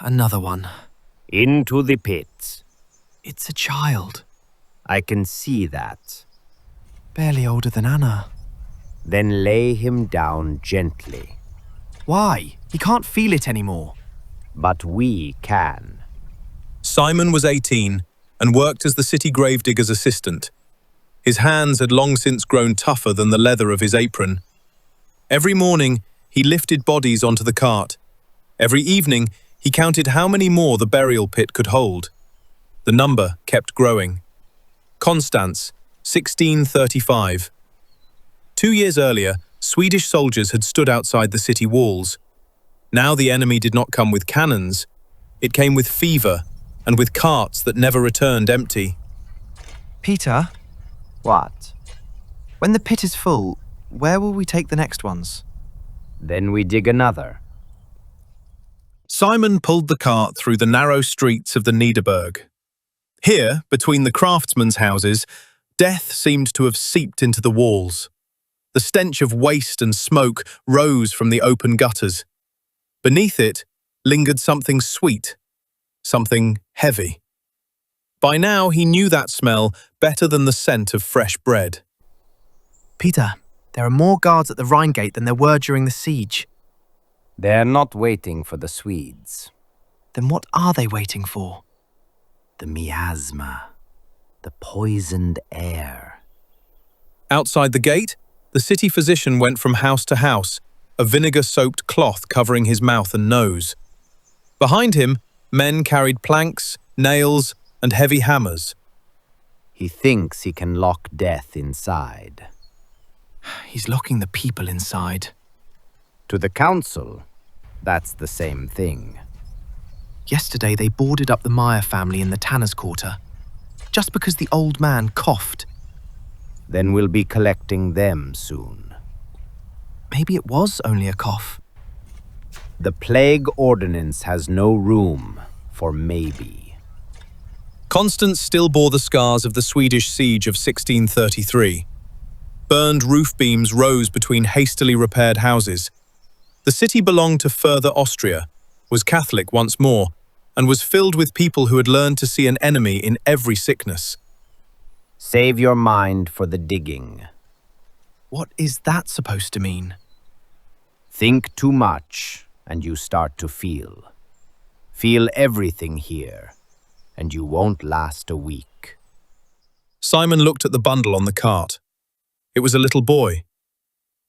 Another one. Into the pit. It's a child. I can see that. Barely older than Anna. Then lay him down gently. Why? He can't feel it anymore. But we can. Simon was 18 and worked as the city gravedigger's assistant. His hands had long since grown tougher than the leather of his apron. Every morning, he lifted bodies onto the cart. Every evening, he counted how many more the burial pit could hold. The number kept growing. Konstanz, 1635. 2 years earlier, Swedish soldiers had stood outside the city walls. Now the enemy did not come with cannons. It came with fever and with carts that never returned empty. Peter, What? when the pit is full, where will we take the next ones? Then we dig another. Simon pulled the cart through the narrow streets of the Niederberg. Here, between the craftsmen's houses, death seemed to have seeped into the walls. The stench of waste and smoke rose from the open gutters. Beneath it lingered something sweet, something heavy. By now he knew that smell better than the scent of fresh bread. Peter, there are more guards at the Rhine gate than there were during the siege. They're not waiting for the Swedes. Then what are they waiting for? The miasma. The poisoned air. Outside the gate, the city physician went from house to house, a vinegar-soaked cloth covering his mouth and nose. Behind him, men carried planks, nails, and heavy hammers. He thinks he can lock death inside. He's locking the people inside. To the council, that's the same thing. Yesterday they boarded up the Meyer family in the Tanner's Quarter, just because the old man coughed. Then we'll be collecting them soon. Maybe it was only a cough. The plague ordinance has no room for maybe. Konstanz still bore the scars of the Swedish siege of 1633. Burned roof beams rose between hastily repaired houses. The city belonged to Further Austria, was Catholic once more, and was filled with people who had learned to see an enemy in every sickness. Save your mind for the digging. What is that supposed to mean? Think too much, and you start to feel. Feel everything here, and you won't last a week. Simon looked at the bundle on the cart. It was a little boy.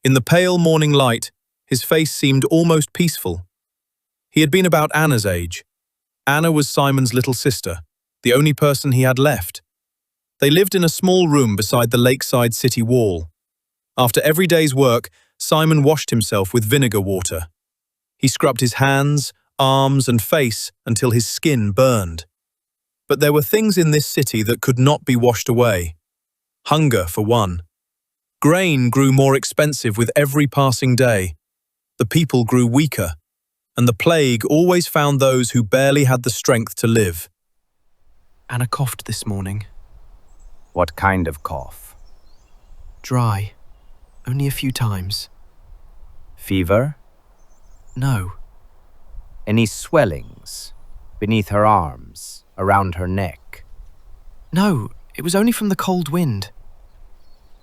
In the pale morning light, his face seemed almost peaceful. He had been about Anna's age. Anna was Simon's little sister, the only person he had left. They lived in a small room beside the lakeside city wall. After every day's work, Simon washed himself with vinegar water. He scrubbed his hands, arms, and face until his skin burned. But there were things in this city that could not be washed away. Hunger, for one. Grain grew more expensive with every passing day. The people grew weaker, and the plague always found those who barely had the strength to live. Anna coughed this morning. What kind of cough? Dry. Only a few times. Fever? No. Any swellings? Beneath her arms? Around her neck? No, it was only from the cold wind.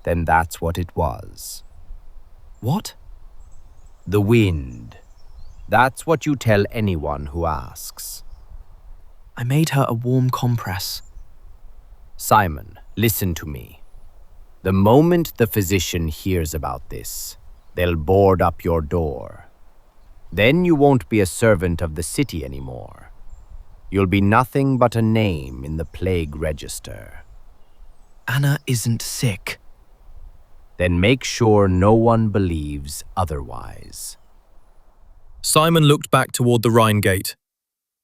Then that's what it was. What? The wind. That's what you tell anyone who asks. I made her a warm compress. Simon, listen to me. The moment the physician hears about this, they'll board up your door. Then you won't be a servant of the city anymore. You'll be nothing but a name in the plague register. Anna isn't sick. Then make sure no one believes otherwise. Simon looked back toward the Rhine gate.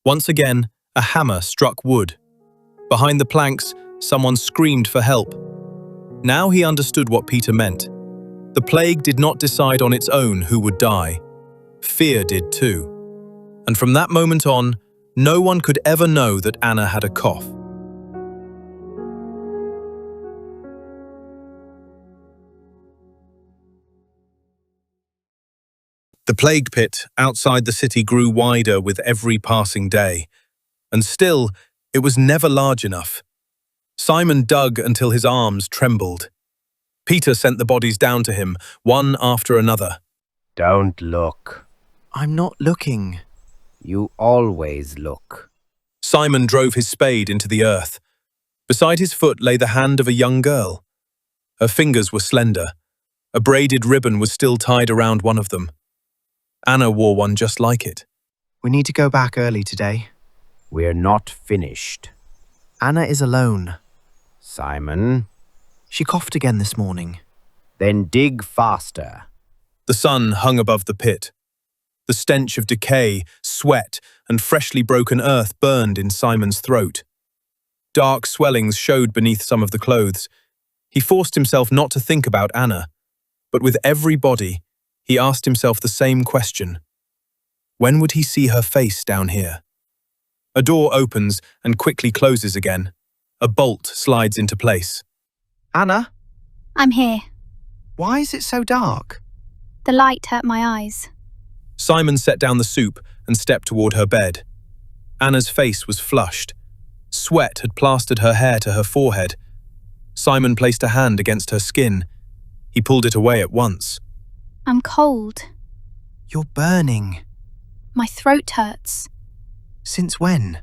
Once again, a hammer struck wood. Behind the planks, someone screamed for help. Now he understood what Peter meant. The plague did not decide on its own who would die. Fear did too. And from that moment on, no one could ever know that Anna had a cough. The plague pit outside the city grew wider with every passing day, and still it was never large enough. Simon dug until his arms trembled. Peter sent the bodies down to him, one after another. Don't look. I'm not looking. You always look. Simon drove his spade into the earth. Beside his foot lay the hand of a young girl. Her fingers were slender. A braided ribbon was still tied around one of them. Anna wore one just like it. We need to go back early today. We're not finished. Anna is alone. Simon, She coughed again this morning. then dig faster. The sun hung above the pit. The stench of decay, sweat, and freshly broken earth burned in Simon's throat. Dark swellings showed beneath some of the clothes. He forced himself not to think about Anna, but with every body, he asked himself the same question. When would he see her face down here? A door opens and quickly closes again. A bolt slides into place. Anna, I'm here. why is it so dark? The light hurt my eyes. Simon set down the soup and stepped toward her bed. Anna's face was flushed. Sweat had plastered her hair to her forehead. Simon placed a hand against her skin. He pulled it away at once. I'm cold. You're burning. My throat hurts. Since when?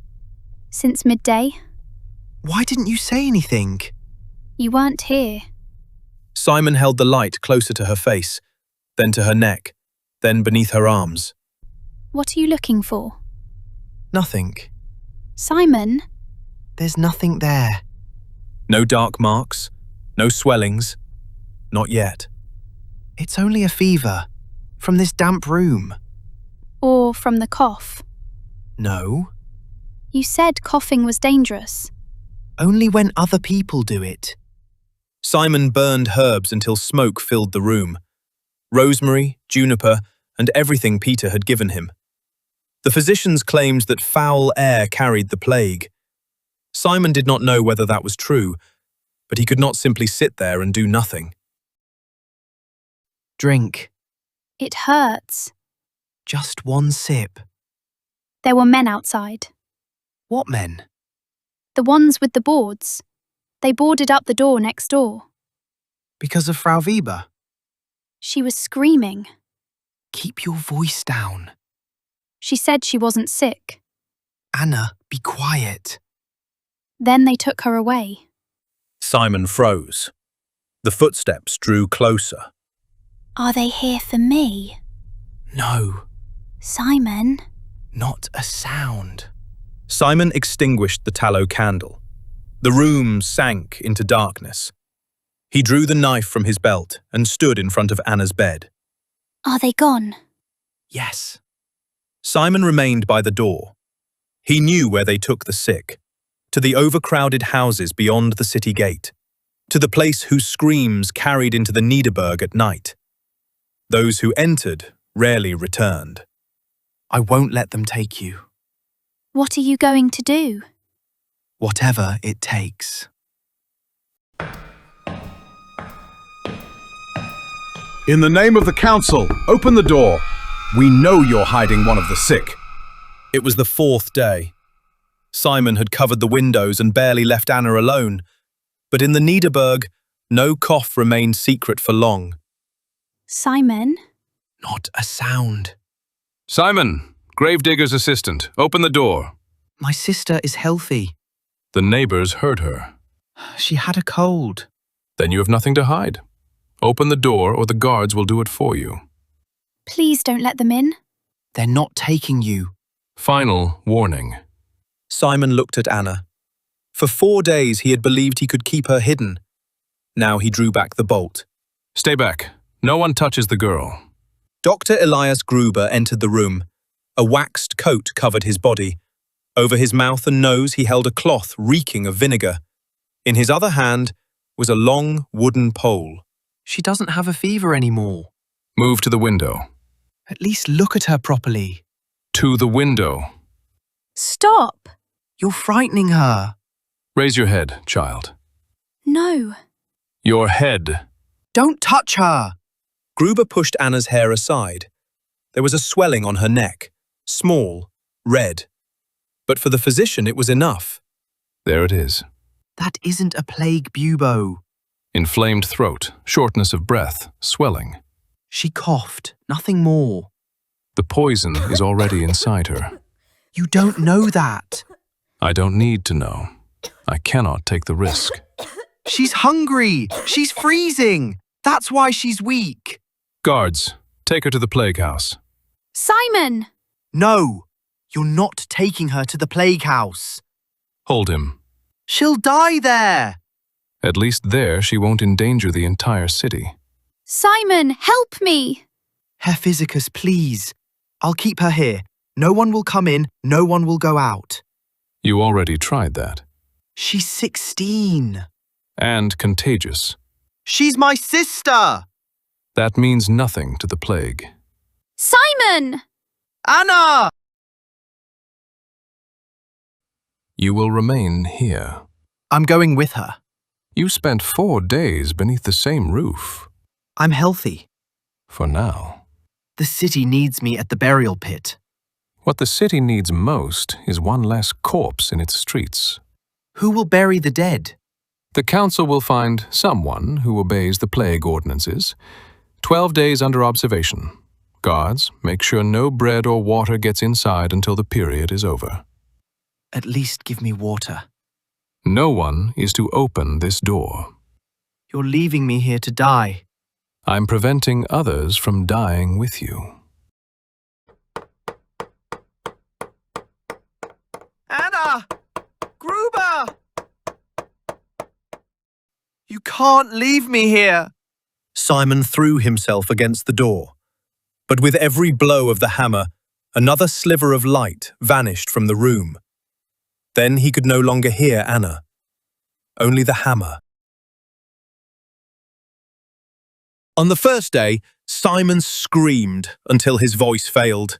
Since midday. Why didn't you say anything? You weren't here. Simon held the light closer to her face, then to her neck, then beneath her arms. What are you looking for? Nothing. Simon? There's nothing there. No dark marks, no swellings. Not yet. It's only a fever. From this damp room. Or from the cough? No. You said coughing was dangerous. Only when other people do it. Simon burned herbs until smoke filled the room. Rosemary, juniper, and everything Peter had given him. The physicians claimed that foul air carried the plague. Simon did not know whether that was true, but he could not simply sit there and do nothing. Drink. It hurts. Just one sip. There were men outside. What men? The ones with the boards. They boarded up the door next door. Because of Frau Weber. She was screaming. Keep your voice down. She said she wasn't sick. Anna, be quiet. Then they took her away. Simon froze. The footsteps drew closer. Are they here for me? No, Simon? not a sound. Simon extinguished the tallow candle. The room sank into darkness. He drew the knife from his belt and stood in front of Anna's bed. Are they gone? Yes. Simon remained by the door. He knew where they took the sick, to the overcrowded houses beyond the city gate, to the place whose screams carried into the Niederberg at night. Those who entered rarely returned. I won't let them take you. What are you going to do? Whatever it takes. In the name of the council, open the door. We know you're hiding one of the sick. It was the fourth day. Simon had covered the windows and barely left Anna alone. But in the Niederberg, no cough remained secret for long. Simon? Not a sound. Simon, gravedigger's assistant, open the door. My sister is healthy. The neighbors heard her. She had a cold. Then you have nothing to hide. Open the door or the guards will do it for you. Please don't let them in. They're not taking you. Final warning. Simon looked at Anna. For 4 days he had believed he could keep her hidden. Now he drew back the bolt. Stay back. No one touches the girl. Dr. Elias Gruber entered the room. A waxed coat covered his body. Over his mouth and nose he held a cloth reeking of vinegar. In his other hand was a long wooden pole. She doesn't have a fever anymore. Move to the window. At least look at her properly. To the window. Stop! You're frightening her. Raise your head, child. No. Your head. Don't touch her. Gruber pushed Anna's hair aside. There was a swelling on her neck, small, red. But for the physician it was enough. There it is. That isn't a plague bubo. Inflamed throat, shortness of breath, swelling. She coughed, nothing more. The poison is already inside her. You don't know that. I don't need to know. I cannot take the risk. She's hungry. She's freezing. That's why she's weak. Guards, take her to the plague house. Simon! No, you're not taking her to the plague house. Hold him. She'll die there. At least there she won't endanger the entire city. Simon, help me! Herr Physicus, please. I'll keep her here. No one will come in, no one will go out. You already tried that. She's 16. And contagious. She's my sister! That means nothing to the plague. Simon! Anna! You will remain here. I'm going with her. You spent 4 days beneath the same roof. I'm healthy. For now. The city needs me at the burial pit. What the city needs most is one less corpse in its streets. Who will bury the dead? The council will find someone who obeys the plague ordinances. 12 days under observation. Guards, make sure no bread or water gets inside until the period is over. At least give me water. No one is to open this door. You're leaving me here to die. I'm preventing others from dying with you. Anna! Gruber! You can't leave me here. Simon threw himself against the door. But with every blow of the hammer, another sliver of light vanished from the room. Then he could no longer hear Anna. Only the hammer. On the first day, Simon screamed until his voice failed.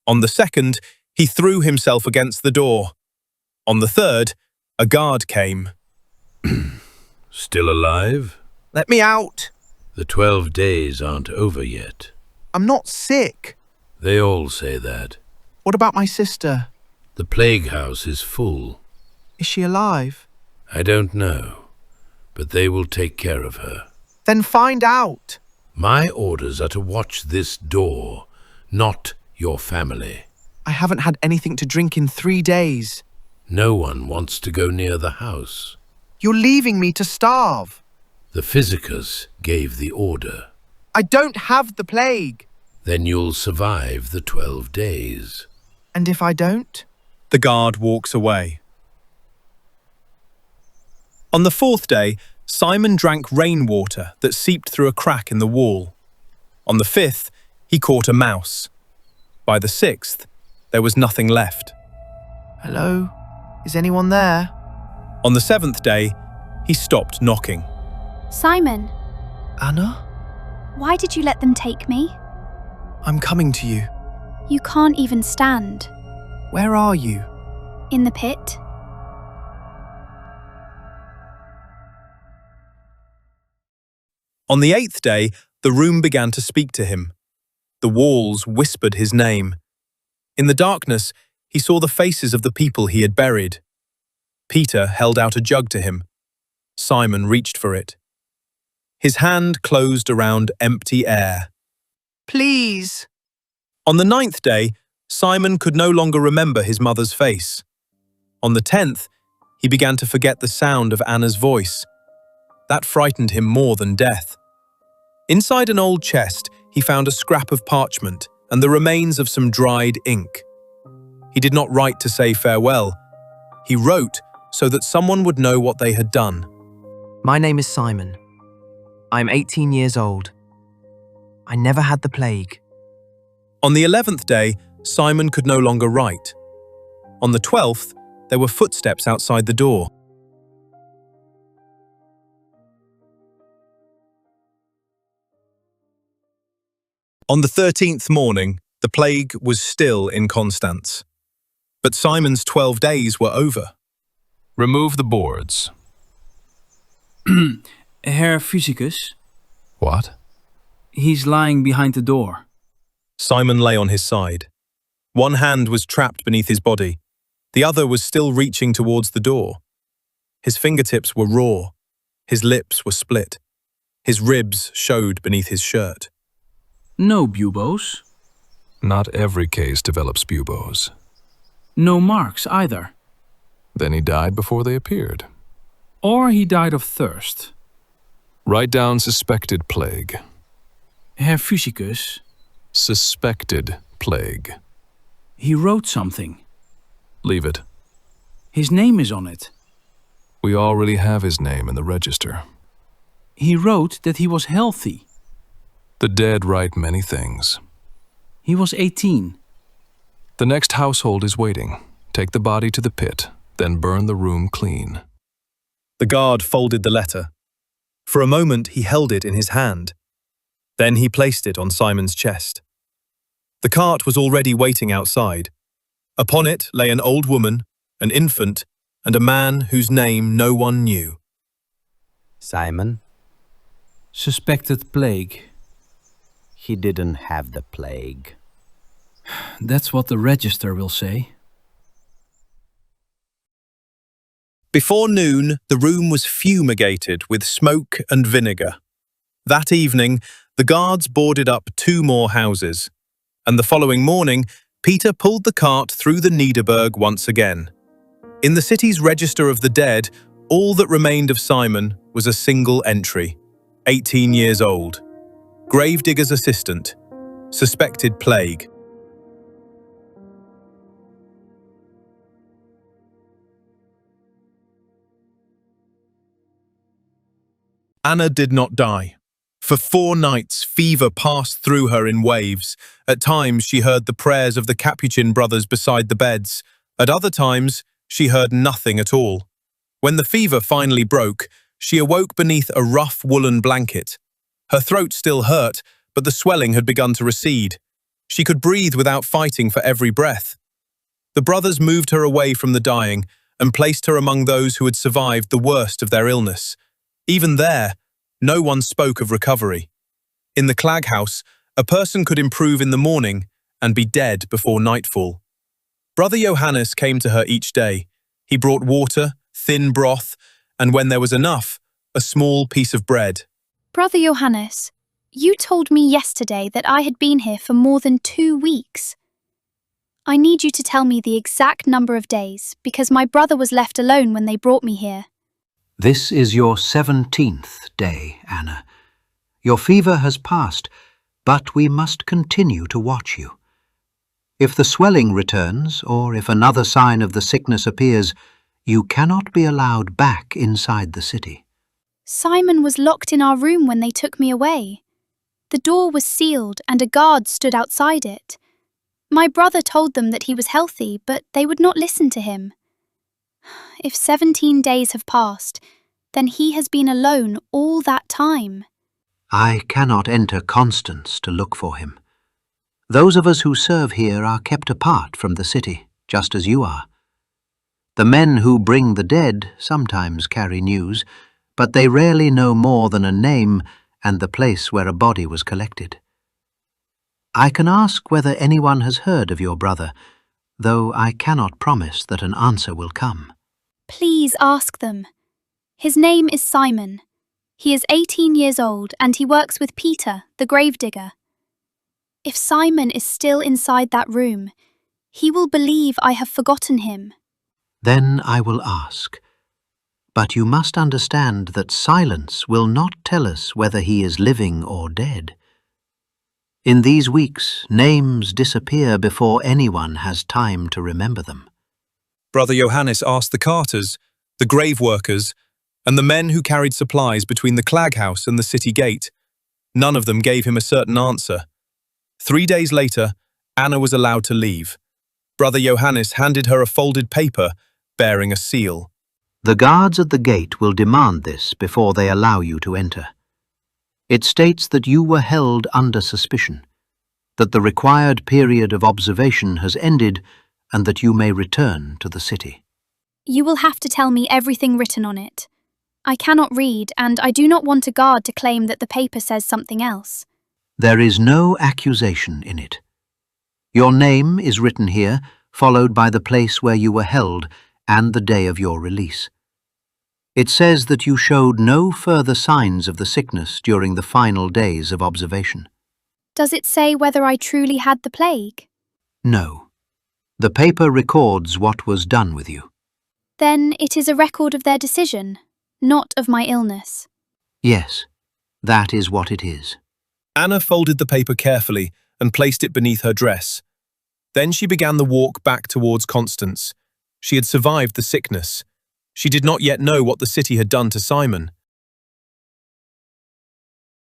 On the second, he threw himself against the door. On the third, a guard came. Still alive? Let me out. The 12 days aren't over yet. I'm not sick. They all say that. What about my sister? The plague house is full. Is she alive? I don't know, but they will take care of her. Then find out. My orders are to watch this door, not your family. I haven't had anything to drink in 3 days. No one wants to go near the house. You're leaving me to starve. The Physicus gave the order. I don't have the plague. Then you'll survive the 12 days. And if I don't? The guard walks away. On the fourth day, Simon drank rainwater that seeped through a crack in the wall. On the fifth, he caught a mouse. By the sixth, there was nothing left. Hello? Is anyone there? On the seventh day, he stopped knocking. Simon, Anna? why did you let them take me? I'm coming to you. You can't even stand. Where are you? In the pit? On the eighth day, the room began to speak to him. The walls whispered his name. In the darkness, he saw the faces of the people he had buried. Peter held out a jug to him. Simon reached for it. His hand closed around empty air. Please. On the ninth day, Simon could no longer remember his mother's face. On the 10th, he began to forget the sound of Anna's voice. That frightened him more than death. Inside an old chest, he found a scrap of parchment and the remains of some dried ink. He did not write to say farewell. He wrote so that someone would know what they had done. My name is Simon. I'm 18 years old. I never had the plague. On the 11th day, Simon could no longer write. On the 12th, there were footsteps outside the door. On the 13th morning, the plague was still in Konstanz. But Simon's 12 days were over. Remove the boards. Herr Physicus, What? he's lying behind the door. Simon lay on his side. One hand was trapped beneath his body. The other was still reaching towards the door. His fingertips were raw. His lips were split. His ribs showed beneath his shirt. No buboes. Not every case develops buboes. No marks either. Then he died before they appeared. Or he died of thirst. Write down suspected plague. Herr Physicus. Suspected plague. He wrote something. Leave it. His name is on it. We already have his name in the register. He wrote that he was healthy. The dead write many things. He was 18. The next household is waiting. Take the body to the pit, then burn the room clean. The guard folded the letter. For a moment he held it in his hand. Then he placed it on Simon's chest. The cart was already waiting outside. Upon it lay an old woman, an infant, and a man whose name no one knew. Simon, Suspected plague. he didn't have the plague. That's what the register will say. Before noon, the room was fumigated with smoke and vinegar. That evening, the guards boarded up 2 more houses, and the following morning, Peter pulled the cart through the Niederberg once again. In the city's register of the dead, all that remained of Simon was a single entry, 18 years old, gravedigger's assistant, suspected plague. Anna did not die. For 4 nights, fever passed through her in waves. At times, she heard the prayers of the Capuchin brothers beside the beds. At other times, she heard nothing at all. When the fever finally broke, she awoke beneath a rough woolen blanket. Her throat still hurt, but the swelling had begun to recede. She could breathe without fighting for every breath. The brothers moved her away from the dying and placed her among those who had survived the worst of their illness. Even there, no one spoke of recovery. In the Clag House, a person could improve in the morning and be dead before nightfall. Brother Johannes came to her each day. He brought water, thin broth, and when there was enough, a small piece of bread. Brother Johannes, you told me yesterday that I had been here for more than 2 weeks. I need you to tell me the exact number of days, because my brother was left alone when they brought me here. This is your 17th day, Anna. Your fever has passed, but we must continue to watch you. If the swelling returns, or if another sign of the sickness appears, you cannot be allowed back inside the city. Simon was locked in our room when they took me away. The door was sealed and a guard stood outside it. My brother told them that he was healthy, but they would not listen to him. If 17 days have passed, then he has been alone all that time. I cannot enter Konstanz to look for him. Those of us who serve here are kept apart from the city, just as you are. The men who bring the dead sometimes carry news, but they rarely know more than a name and the place where a body was collected. I can ask whether anyone has heard of your brother, though I cannot promise that an answer will come. Please ask them. His name is Simon. He is 18 years old and he works with Peter, the gravedigger. If Simon is still inside that room, he will believe I have forgotten him. Then I will ask. But you must understand that silence will not tell us whether he is living or dead. In these weeks, names disappear before anyone has time to remember them. Brother Johannes asked the carters, the grave workers, and the men who carried supplies between the Clag House and the city gate. None of them gave him a certain answer. 3 days later, Anna was allowed to leave. Brother Johannes handed her a folded paper bearing a seal. The guards at the gate will demand this before they allow you to enter. It states that you were held under suspicion, that the required period of observation has ended, and that you may return to the city. You will have to tell me everything written on it. I cannot read, and I do not want a guard to claim that the paper says something else. There is no accusation in it. Your name is written here, followed by the place where you were held and the day of your release. It says that you showed no further signs of the sickness during the final days of observation. Does it say whether I truly had the plague? No. The paper records what was done with you. Then it is a record of their decision, not of my illness. Yes, that is what it is. Anna folded the paper carefully and placed it beneath her dress. Then she began the walk back towards Konstanz. She had survived the sickness. She did not yet know what the city had done to Simon.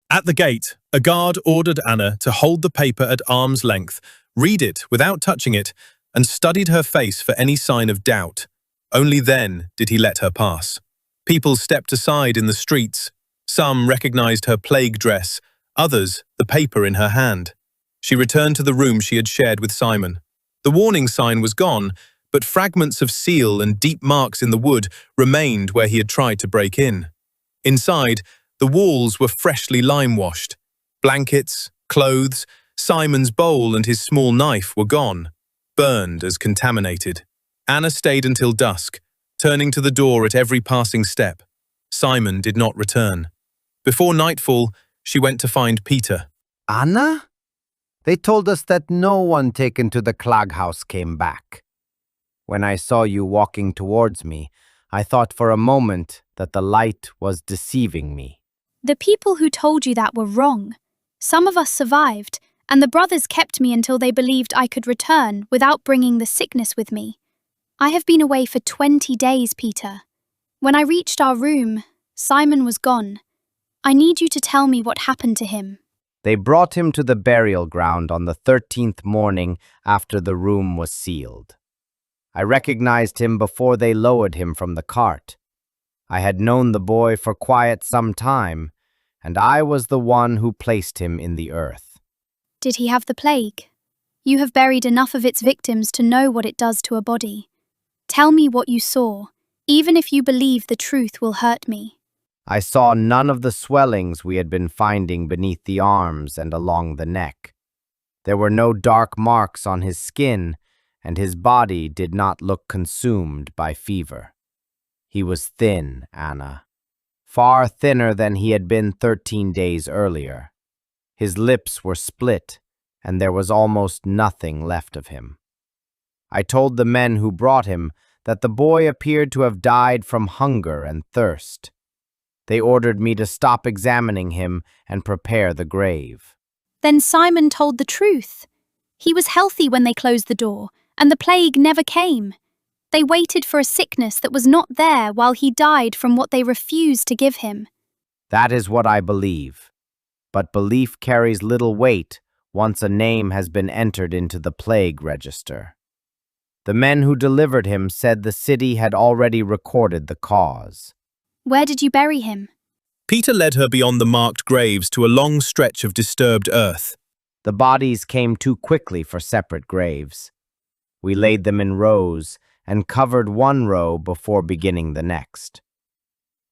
At the gate, a guard ordered Anna to hold the paper at arm's length, read it without touching it, and studied her face for any sign of doubt. Only then did he let her pass. People stepped aside in the streets. Some recognized her plague dress, others the paper in her hand. She returned to the room she had shared with Simon. The warning sign was gone, but fragments of seal and deep marks in the wood remained where he had tried to break in. Inside, the walls were freshly lime-washed. Blankets, clothes, Simon's bowl and his small knife were gone, burned as contaminated. Anna stayed until dusk, turning to the door at every passing step. Simon did not return. Before nightfall, she went to find Peter. Anna? They told us that no one taken to the Clag house came back. When I saw you walking towards me, I thought for a moment that the light was deceiving me. The people who told you that were wrong. Some of us survived, and the brothers kept me until they believed I could return without bringing the sickness with me. I have been away for 20 days, Peter. When I reached our room, Simon was gone. I need you to tell me what happened to him. They brought him to the burial ground on the 13th morning after the room was sealed. I recognized him before they lowered him from the cart. I had known the boy for quite some time, and I was the one who placed him in the earth. Did he have the plague? You have buried enough of its victims to know what it does to a body. Tell me what you saw. Even if you believe the truth will hurt me. I saw none of the swellings we had been finding beneath the arms and along the neck. There were no dark marks on his skin, and his body did not look consumed by fever. He was thin, Anna. Far thinner than he had been 13 days earlier. His lips were split, and there was almost nothing left of him. I told the men who brought him that the boy appeared to have died from hunger and thirst. They ordered me to stop examining him and prepare the grave. Then Simon told the truth. He was healthy when they closed the door, and the plague never came. They waited for a sickness that was not there while he died from what they refused to give him. That is what I believe. But belief carries little weight once a name has been entered into the plague register. The men who delivered him said the city had already recorded the cause. Where did you bury him? Peter led her beyond the marked graves to a long stretch of disturbed earth. The bodies came too quickly for separate graves. We laid them in rows and covered one row before beginning the next.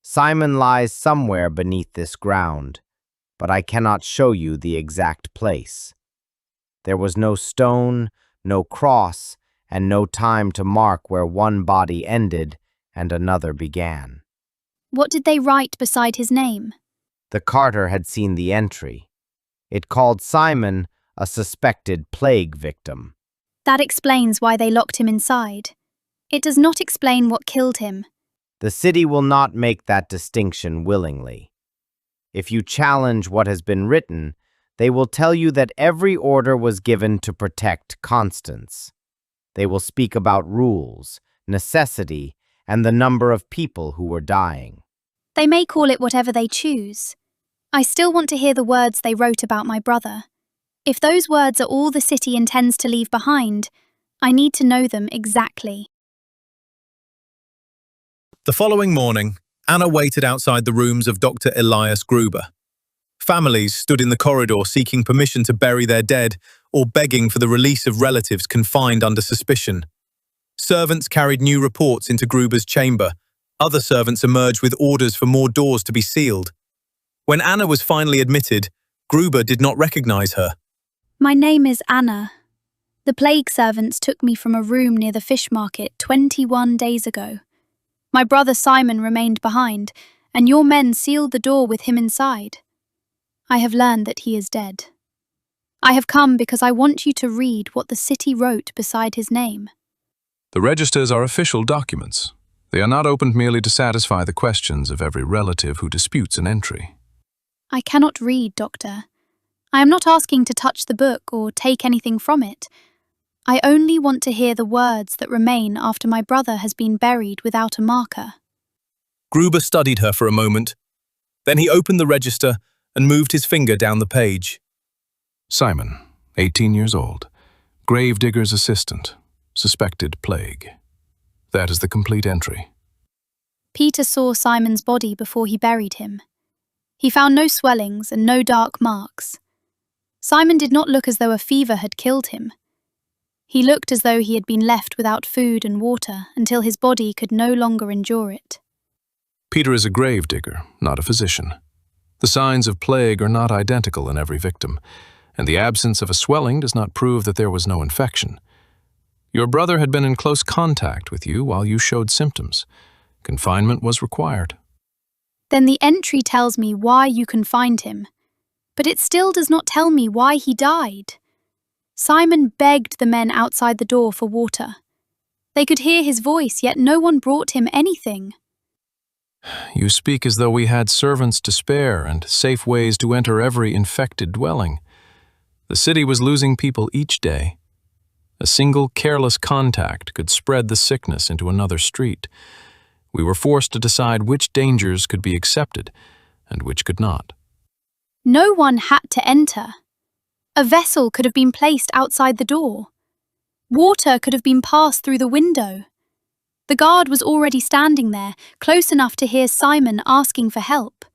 Simon lies somewhere beneath this ground, but I cannot show you the exact place. There was no stone, no cross, and no time to mark where one body ended and another began. What did they write beside his name? The carter had seen the entry. It called Simon a suspected plague victim. That explains why they locked him inside. It does not explain what killed him. The city will not make that distinction willingly. If you challenge what has been written, they will tell you that every order was given to protect Konstanz. They will speak about rules, necessity, and the number of people who were dying. They may call it whatever they choose. I still want to hear the words they wrote about my brother. If those words are all the city intends to leave behind, I need to know them exactly. The following morning, Anna waited outside the rooms of Dr. Elias Gruber. Families stood in the corridor seeking permission to bury their dead or begging for the release of relatives confined under suspicion. Servants carried new reports into Gruber's chamber. Other servants emerged with orders for more doors to be sealed. When Anna was finally admitted, Gruber did not recognize her. My name is Anna. The plague servants took me from a room near the fish market 21 days ago. My brother Simon remained behind, and your men sealed the door with him inside. I have learned that he is dead. I have come because I want you to read what the city wrote beside his name. The registers are official documents. They are not opened merely to satisfy the questions of every relative who disputes an entry. I cannot read, Doctor. I am not asking to touch the book or take anything from it. I only want to hear the words that remain after my brother has been buried without a marker. Gruber studied her for a moment. Then he opened the register and moved his finger down the page. Simon, 18 years old, gravedigger's assistant, suspected plague. That is the complete entry. Peter saw Simon's body before he buried him. He found no swellings and no dark marks. Simon did not look as though a fever had killed him. He looked as though he had been left without food and water until his body could no longer endure it. Peter is a gravedigger, not a physician. The signs of plague are not identical in every victim, and the absence of a swelling does not prove that there was no infection. Your brother had been in close contact with you while you showed symptoms. Confinement was required. Then the entry tells me why you confined him, but it still does not tell me why he died. Simon begged the men outside the door for water. They could hear his voice, yet no one brought him anything. You speak as though we had servants to spare and safe ways to enter every infected dwelling. The city was losing people each day. A single careless contact could spread the sickness into another street. We were forced to decide which dangers could be accepted and which could not. No one had to enter. A vessel could have been placed outside the door. Water could have been passed through the window. The guard was already standing there, close enough to hear Simon asking for help.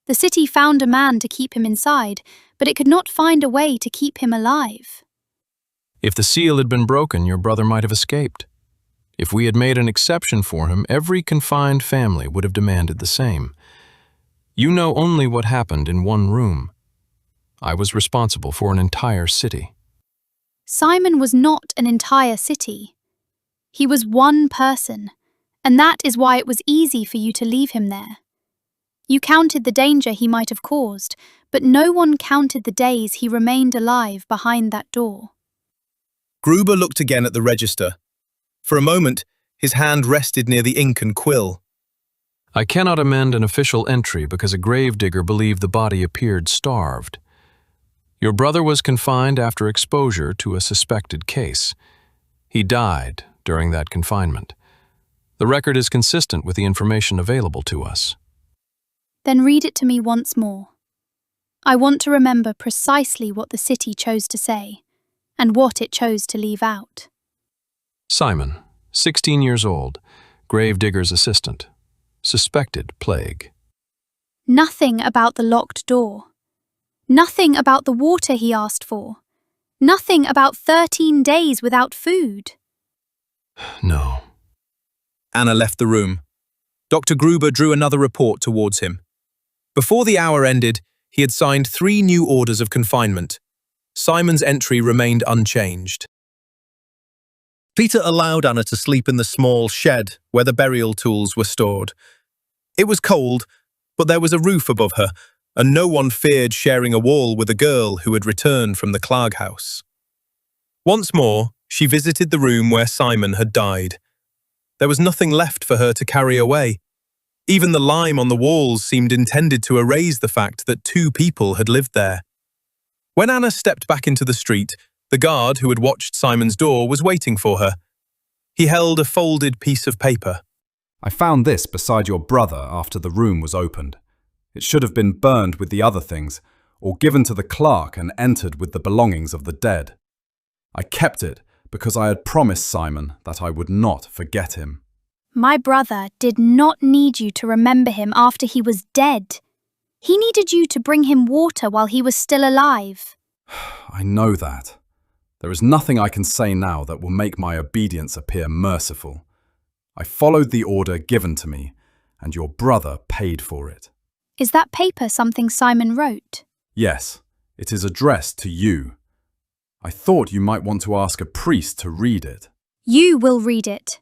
The city found a man to keep him inside, but it could not find a way to keep him alive. If the seal had been broken, your brother might have escaped. If we had made an exception for him, every confined family would have demanded the same. You know only what happened in one room. I was responsible for an entire city. Simon was not an entire city. He was one person, and that is why it was easy for you to leave him there. You counted the danger he might have caused, but no one counted the days he remained alive behind that door. Gruber looked again at the register. For a moment, his hand rested near the ink and quill. I cannot amend an official entry because a gravedigger believed the body appeared starved. Your brother was confined after exposure to a suspected case. He died during that confinement. The record is consistent with the information available to us. Then read it to me once more. I want to remember precisely what the city chose to say, and what it chose to leave out. Simon, 16 years old, gravedigger's assistant, suspected plague. Nothing about the locked door. Nothing about the water he asked for. Nothing about 13 days without food. No. Anna left the room. Dr. Gruber drew another report towards him. Before the hour ended, he had signed 3 new orders of confinement. Simon's entry remained unchanged. Peter allowed Anna to sleep in the small shed where the burial tools were stored. It was cold, but there was a roof above her, and no one feared sharing a wall with a girl who had returned from the Clark house. Once more, she visited the room where Simon had died. There was nothing left for her to carry away. Even the lime on the walls seemed intended to erase the fact that 2 people had lived there. When Anna stepped back into the street, the guard who had watched Simon's door was waiting for her. He held a folded piece of paper. I found this beside your brother after the room was opened. It should have been burned with the other things, or given to the clerk and entered with the belongings of the dead. I kept it because I had promised Simon that I would not forget him. My brother did not need you to remember him after he was dead. He needed you to bring him water while he was still alive. I know that. There is nothing I can say now that will make my obedience appear merciful. I followed the order given to me, and your brother paid for it. Is that paper something Simon wrote? Yes, it is addressed to you. I thought you might want to ask a priest to read it. You will read it.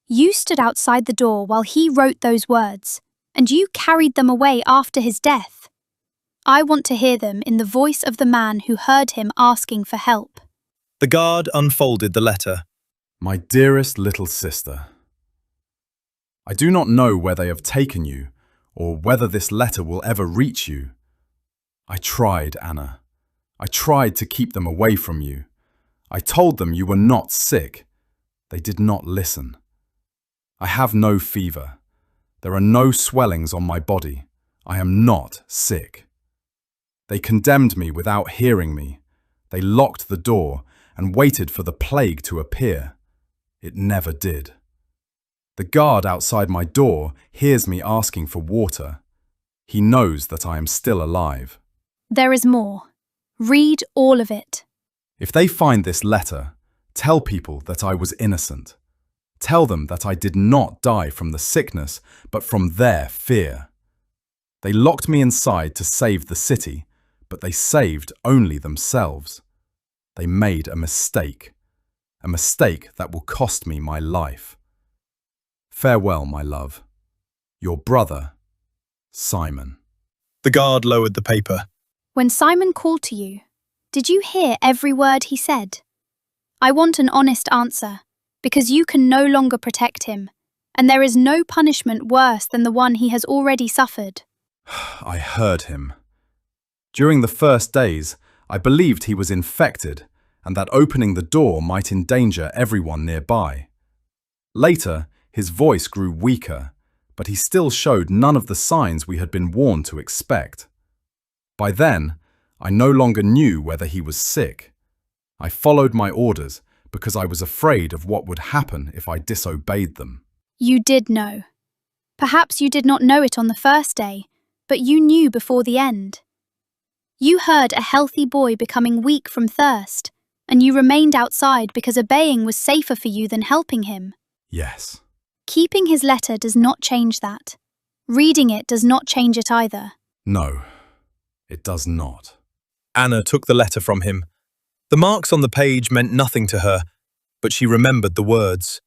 You stood outside the door while he wrote those words, and you carried them away after his death. I want to hear them in the voice of the man who heard him asking for help. The guard unfolded the letter. My dearest little sister, I do not know where they have taken you, or whether this letter will ever reach you. I tried, Anna. I tried to keep them away from you. I told them you were not sick. They did not listen. I have no fever. There are no swellings on my body. I am not sick. They condemned me without hearing me. They locked the door and waited for the plague to appear. It never did. The guard outside my door hears me asking for water. He knows that I am still alive. There is more. Read all of it. If they find this letter, tell people that I was innocent. Tell them that I did not die from the sickness, but from their fear. They locked me inside to save the city, but they saved only themselves. They made a mistake that will cost me my life. Farewell, my love. Your brother, Simon. The guard lowered the paper. When Simon called to you, did you hear every word he said? I want an honest answer, because you can no longer protect him, and there is no punishment worse than the one he has already suffered. I heard him. During the first days, I believed he was infected, and that opening the door might endanger everyone nearby. Later, his voice grew weaker, but he still showed none of the signs we had been warned to expect. By then, I no longer knew whether he was sick. I followed my orders because I was afraid of what would happen if I disobeyed them. You did know. Perhaps you did not know it on the first day, but you knew before the end. You heard a healthy boy becoming weak from thirst, and you remained outside because obeying was safer for you than helping him. Yes. Keeping his letter does not change that. Reading it does not change it either. No, it does not. Anna took the letter from him. The marks on the page meant nothing to her, but she remembered the words.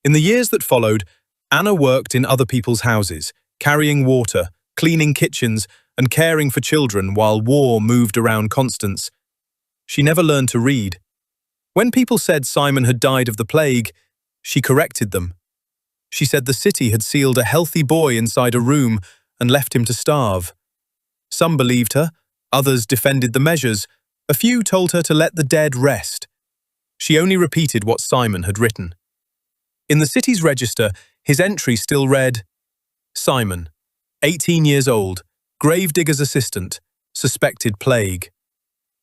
In the years that followed, Anna worked in other people's houses, carrying water, cleaning kitchens, and caring for children while war moved around Konstanz. She never learned to read. When people said Simon had died of the plague, she corrected them. She said the city had sealed a healthy boy inside a room and left him to starve. Some believed her, others defended the measures, a few told her to let the dead rest. She only repeated what Simon had written. In the city's register, his entry still read, Simon, 18 years old, gravedigger's assistant, suspected plague.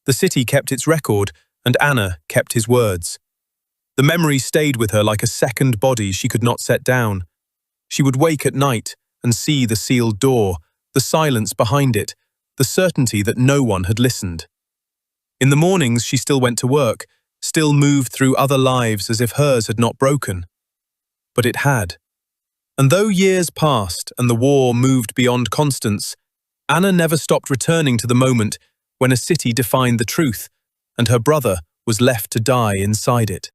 The city kept its record, and Anna kept his words. The memory stayed with her like a second body she could not set down. She would wake at night and see the sealed door, the silence behind it, the certainty that no one had listened. In the mornings, she still went to work, still moved through other lives as if hers had not broken. But it had. And though years passed and the war moved beyond Konstanz, Anna never stopped returning to the moment when a city defined the truth and her brother was left to die inside it.